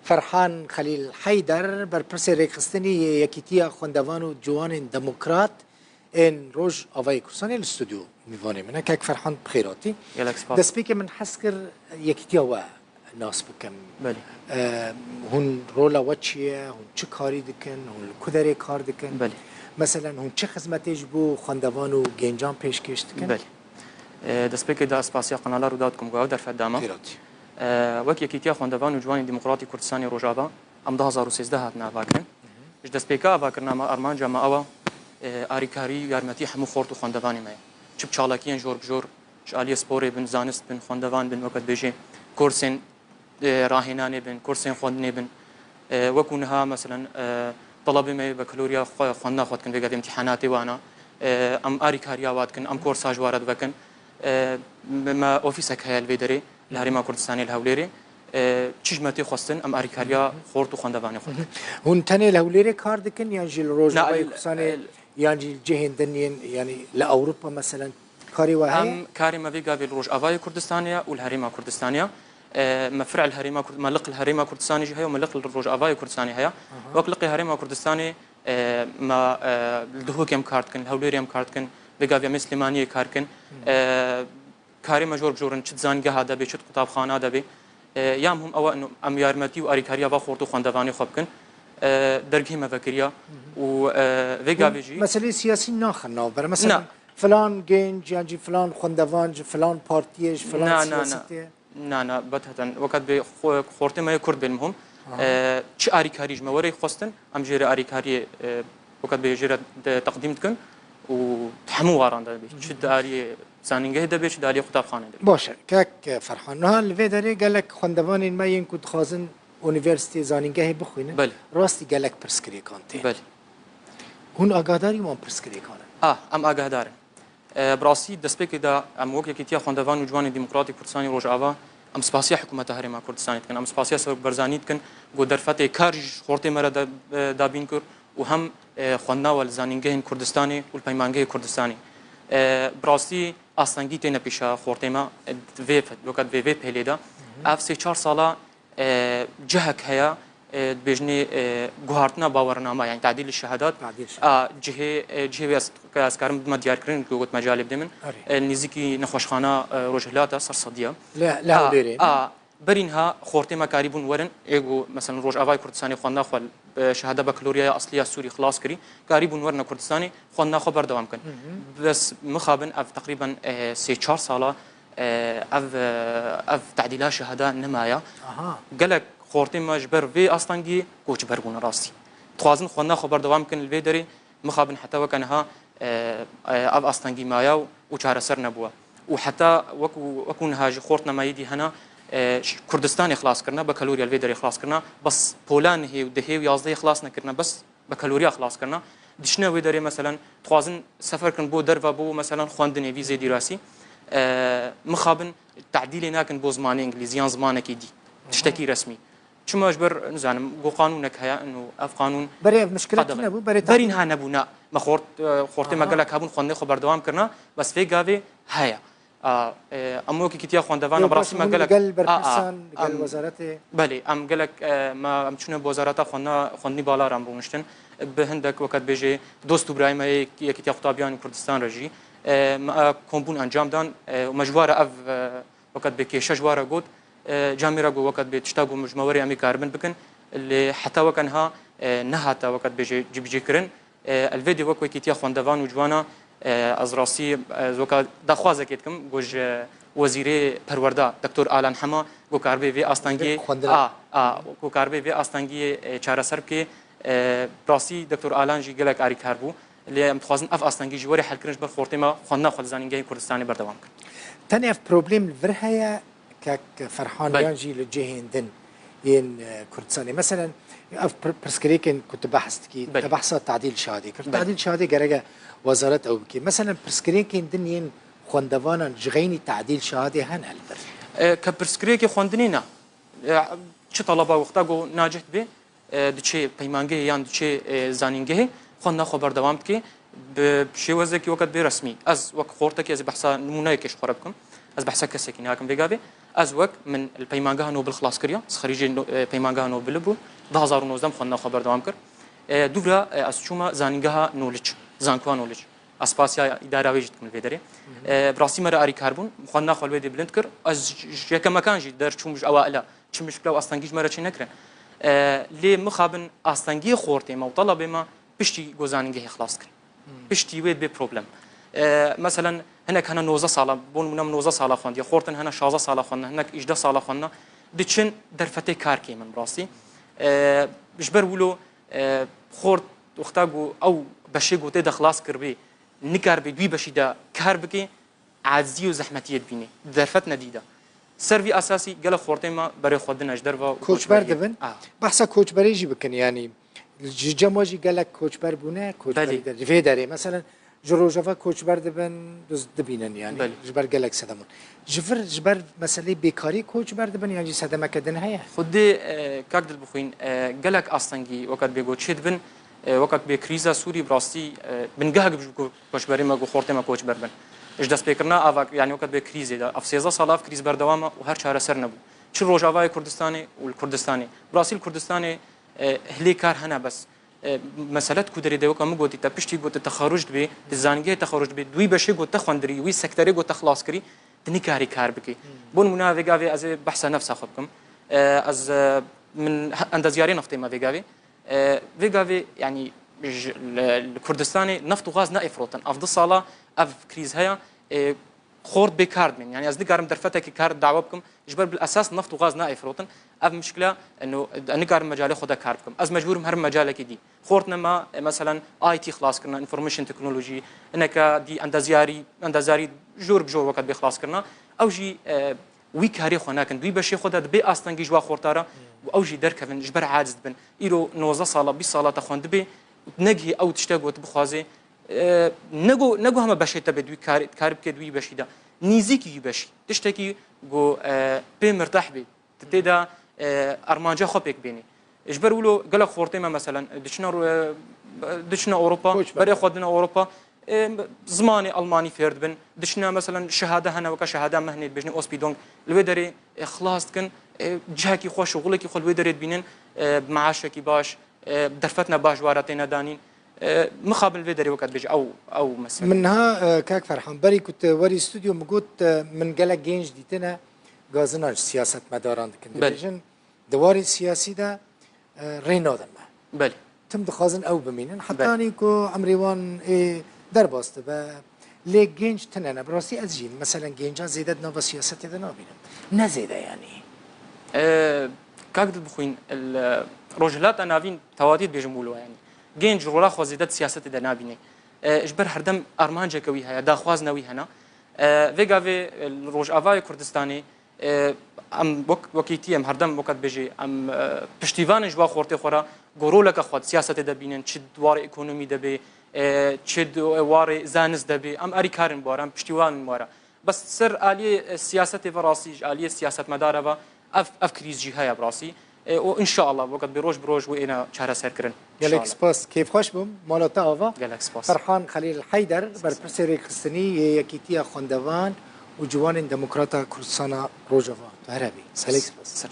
فرحان خلیل حیدر بر پرس ریخستنی یکیتیا خوندوان و جوان دموکرات این روز آوای کورسانی الاستودیو میوانه منه که فرحان بخیراتی دست بی که من حس کر یکیتیا و ناس بکم بله هون رولا وچیه هون چه کاری دکن هون کدری کار دکن بله مثلا هون چه خدمتیش بو خوندوان و گنجان پیشکش دکن بله دست بی که دا اسپاسیا قنالا رو داد کم گاو در فدامه خیراتی وەک یەکیتیا خوندەوان و جوانی دیموکراتی کوردستانی ڕۆژاوا ئەم 2013 هاتنە ئاواکردن دەستپێکا ئاواکردنامە ئەرمانجامە ئەوە ئاریکاری یارمەتی هەموو خۆرت و خوندەوانی مەیە چ بچاڵەکیان ژۆر بژۆر عالیە سپۆرێ بن زانست بن خوندەوان بن وەکت بێژێ کورسێن ڕاهێنانێ بن کورسێن خوندنێ بن وەکو نها مثلا طلبی مێ بە کلوریا خوندنا خۆتکن بێگات امتحاناتی وانە ئەم ئاریکاریا واتکن ئەم کۆرساژ وارد بکەن ما ئۆفیسێک هەیە لێ دەرێ الهريمه كردستاني الهوليري تشجمتي خواستن ام اريكاريا خورت وخندواني خورت هون تاني الهوليري كاردكن يعني جيل روجاوي كردستاني يعني جهين دنيين يعني لاوروبا مثلا كاري وهي ام كاري ما فيغا في الروج افاي كردستانيا والهريمه كردستانيا مفرع الهريمه ملق الهريمه كردستاني هي وملق الروج افاي كردستاني هي وقلقي هريمه كردستاني ما الدهوكيم كاردكن الهوليريم كاردكن فيغا في مسلمانيه كاركن کاری مجور بجورن چت زانگه هاده به چت کتابخانه ده به یام هم او انه ام یارمتی و اریکاریا و خورد و خوندوانی خوب کن درگی مفکریا و ویگا بیجی مسئله سیاسی ناخنا بر مثلا فلان گنج يعني فلان خوندوان فلان بارتيش فلان سياسي نه بتهتن وقت به خورت ما کرد بالمهم چه اریکاریج موری خواستن ام جیر اریکاری وقت به جیر تقدیم کن و تحمو واران ده چه داری زانینگه ده بیش داری کتابخانه ده باشه که فرحان نه الویداری گلک خوندوان ما ين كنت خازن یونیورسیتی زانینگه بخوینه بله راستی گلک پرسکری کانتی بله هون آگاداری ما پرسکری کانه ام آگادارن براسی دست بکی دا ام وقتی که تیا خوندوان و جوان دموکراتی کردستانی روز آوا ام سپاسی حکومت هرما کردستانی کن ام سپاسی سر برزانیت کن گو درفت کارج خورتی مرا دابین کر و هم خوندنا و زانینگه کردستانی و پیمانگه کردستانی براستی اصلنگی تینا پیشا خورتی ما ویف وقت ویف پلیدا اف 3-4 ساله جهك هيا بيجني جوهرتنا باورنامه يعني تعديل الشهادات جهه اسكارم ما ديار كرين قوت مجال بدمن نزيكي نخوشخانه روجهلاتا سرصديه لا برينها خورتي ما قريبون ورن ايغو مثلا روج افاي كردستاني خونا خو شهاده بكالوريا اصليه سوري خلاص كري قريبون ورن كردستاني خونا خبر دوام كن بس مخابن اف تقريبا 3-4 ساله اف تعديلات شهاده نمايا قالك خورتي مجبر في اصلنجي كوچ برغون راستي توازن خونا خبر دوام كن الفيدري مخابن حتى وكانها اف اصلنجي مايا وچار سر نبوه وحتى وكون هاج خورتنا ما يدي هنا كردستان خلاص كرنا بكالوريا الفيدري خلاص كرنا بس بولان هي ودهي ويازدي خلاص نكرنا بس بكالوريا خلاص كرنا دشنا ويدري مثلا توازن سفر كن بو درفا بو مثلا خواندني فيزا دراسي مخابن تعديل هناك بو زماني انجليزيان زمانك يدي تشتكي رسمي شو مجبر نزانم جو قانونك هيا انه اف قانون بري مشكلتنا بو برين ها نبونا ما خورتي ما قالك هابون خوندي خبر دوام كرنا بس في غافي هيا امو كيتيا خوندوان براسي ما قالك قال وزارته بله ام قالك ما امشنا بوزارته خوندني بالا رام بونشتن بهندك وقت بيجي دوست ابراهيم كيتيا خطابيان كردستان رجي ما كومبون انجام دان ومجواره اف وقت بكيشه جواره قد جاميرا جو وقت بتشتاقوا مجموري امي كاربن بكن اللي حتى وكانها نهاتا وقت بيجي جيب جيكرن الفيديو وقت كيتيا خوندوان وجوانا از راسي زوكا دخوازه كيتكم گوج وزيري پروردا دكتور آلان حما گو كاربي في استانگي گو كاربي في استانگي چارا سرب كي براسي دكتور آلان جي گلك اري كاربو اللي متخازن اف استانگي جوري حل كرنج بر خورتما خونا خل زانينگي كردستاني بردوام تاني اف بروبليم الفرهيا كك فرحان يانجي لجهين دن ين كردستاني مثلا اف برسكريكن كنت بحثتكي بحث تعديل شهادي تعديل شهادي جرجا وزارة او بكي مثلا برسكريكن دن ين خوندوانا جغيني تعديل شهادي هن هالبر كبرسكريكي خوندنينا چه طلبه وقتا گو ناجحت به دچه پیمانگه یان دچه زانینگه خونا خبر دوام کی بشوازه کی وقت برسمي از وقت خورتك از بحثا نمونه کش خرابكم از بحثا کسی کی ناکم بگاوی ازوك من البيمانجا نوبل خلاص كريا خريجي بيمانجا نوبل بو 2019 خلنا خبر دوام كر دوبرا از چوما زانینگها نولج زانکوا نولج اسپاسیا اداره ویجت کمل بدری براسي مره اري كربون خلنا خلوي دي بلند كر از يك مكان جي در چومش اوائل چ مشكله اصلا مره چ نكره لي مخابن اصلا خورتي ما طلب ما بشتي گوزانینگه خلاص كر بشتي ويد بي بروبلم مثلا هناك هنا نوزه صاله بون من نوزه صاله خوند خورتن هنا شازه صاله خوند هناك اجده صاله خوند دچن درفته کار کی من براسي بجبر ولو خورت وختاغو او بشي گوته د خلاص کربي نکار به دوی بشي دا کار بکی عاجزی و زحمتیت بینی درفت ندیده سروی اساسی گله خورته ما برای خودن اجدر و کوچبر دبن بحثا کوچبری جی بکن يعني جماجي قالك كوتشبر بونه كوتشبر في داري مثلا جروجافا كوتشبر دبن دوز دبينن يعني بل. جبر قالك سدمون جبر مثلا بيكاري كوتشبر دبن يعني سدما كدن هيا خدي كاكدل بخوين قالك اصلا وقت بيجو تشد بن وقت بكريزا سوري براستي بنجهق كوتشبري ما خورته ما كوتشبر بن ايش داس بيكرنا افاك يعني وقت بكريزه ده افسيزا صلاف كريز بردوامه وهر شهر سر نبو شو روجافا كردستاني والكردستاني براسيل الكردستاني هلي كار هنا بس مسألة كودري ده وكم قلت تبشتي قلت تخرج بي الزانجة تخرج بي دوي بشي قلت تخندري وي سكتري قلت تخلص كري تنكاري كار بكي بون منا فيجافي از بحث نفس أخبكم از من عند زيارين نفطي ما فيجافي يعني الكردستاني نفط وغاز نائفروتن أفضل صالة أف كريز هيا خورد بكارد من يعني أزدي قارم درفتك كارد دعوة بكم إجبار بالأساس نفط وغاز نائفروتن أف مشكلة إنه أنا قارم مجال خدا كارد بكم أز مجبور مهرم مجالك دي خورتنا ما مثلا IT خلاص كرنا انفورميشن تكنولوجي إنك دي عند زاري جور بجور وقت بخلاص كرنا أو جي ويكاري خناكن دوي بشي خدا دبي أصلا جوا خورتارا أو جي دركفن إجبار عاجز بن إيرو نوزة صالة بي صالة تخون دبي نجي أو تشتاق وتبخازي نگو همه بشه تا بدوی کار بکه دوی بشی دا نیزی کی بشی تشتکی گو به مرتاح بی تدا ارمانجا خوبک بینی اجبر ولو قال خورته ما مثلا دشنا اوروبا برای خودنا اوروبا زمانی المانی فرد بن دشنا مثلا شهاده هنا وك شهاده مهنه بجني اوسبيدونغ الودري خلاص كن جهكي خوش شغلك خل ودري بينن معاشك باش درفتنا باش وارتنا دانين مقابل فيدري وقت بيجي او مثلا منها كاك فرحان بري كنت وري استوديو مقوت من قالك جينج ديتنا غازنا سياسه مداران كنديجن دواري السياسي ده رينودن بل تم دخازن او بمينن حتى اني كو عمريوان درباست با لي جينج تنانا براسي ازجين مثلا جينجا زيدت نوفا سياسه ده نابين نزيده يعني كاك بخوين الرجلات انا فين تواديد بيجمولوا يعني جينج رولا خوازيدت سياسة دنابيني اجبر هردم ارمانجا كوي هيا داخواز نوي هنا فيغافي الروج افاي كردستاني ام وكيتي ام هردم وقت بيجي ام پشتیوان جوا خورتي خورا گورولك خود سياسة دبينن چد وار ايكونومي دبي چد وار زانس دبي ام اري كارن بارم پشتیوان مارا بس سر آلية سياسة فراسي آلية سياسة مدارة اف كريز جي هيا براسي وان شاء الله وقت بروج وانا شهر سير كرن جالك سباس كيف خوش بم مالوتا اوفا جالك سباس فرحان خليل الحيدر بربرسيري خستني يكيتيا خوندوان وجوان ديمقراطا كردستان روجافا عربي سالك سباس